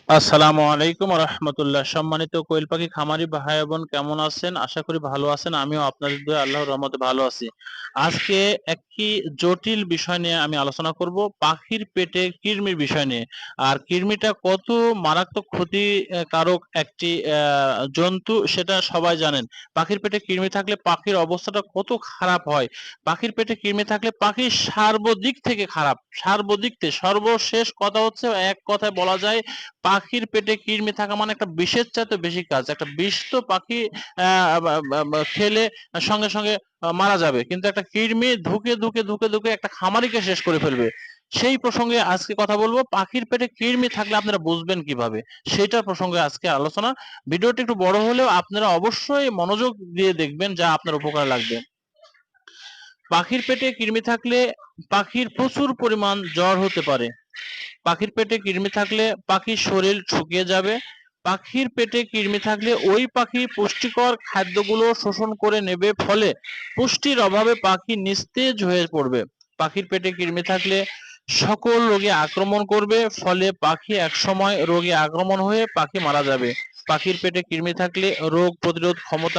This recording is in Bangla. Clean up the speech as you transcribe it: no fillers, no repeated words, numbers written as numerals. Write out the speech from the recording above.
আসসালামু আলাইকুম রহমতুল্লাহ। সম্মানিত কোয়েল পাখি খামারি ভাই বোন কেমন আছেন? আশা করি ভালো আছেন। আমিও আপনাদের দোয়ায় আল্লাহর রহমতে ভালো আছি। আজকে একটি জটিল বিষয় নিয়ে আমি আলোচনা করব, পাখির পেটে কৃমির বিষয় নিয়ে। আর কৃমিটা কত মারাত্মক ক্ষতিকারক একটি জন্তু সেটা সবাই জানেন। পাখির পেটে কৃমি থাকলে পাখির অবস্থাটা কত খারাপ হয়। পাখির পেটে কৃমি থাকলে পাখির সার্বদিক থেকে খারাপ। সার্বদিক থেকে সর্বশেষ কথা হচ্ছে, এক কথায় বলা যায় পাখির পেটে কৃমি থাকা মানে একটা বিষের চাইতে বেশি কাজ। একটা বিষ তো পাখি খেলে সঙ্গে সঙ্গে মারা যাবে, কিন্তু একটা কৃমি ধুকে একটা খামারিকে শেষ করে ফেলবে। সেই প্রসঙ্গে আজকে কথা বলবো, পাখির পেটে কৃমি থাকলে আপনারা বুঝবেন কিভাবে, সেটার প্রসঙ্গে আজকে আলোচনা। ভিডিওটি একটু বড় হলেও আপনারা অবশ্যই মনোযোগ দিয়ে দেখবেন, যা আপনার উপকার লাগবে। পাখির পেটে কৃমি থাকলে পাখির প্রচুর পরিমাণ জ্বর হতে পারে। পাখির পেটে কৃমি থাকলে পাখির শরীর শুকিয়ে যাবে। পাখির পেটে কৃমি থাকলে ওই পাখি পুষ্টিকর খাদ্যগুলো শোষণ করে নেবে, ফলে পুষ্টির অভাবে পাখি নিস্তেজ হয়ে পড়বে। পাখির পেটে কৃমি থাকলে সকল রোগে আক্রমণ করবে, ফলে পাখি একসময় রোগে আক্রমণ হয়ে পাখি মারা যাবে। পাখির পেটে কৃমি থাকলে রোগ প্রতিরোধ ক্ষমতা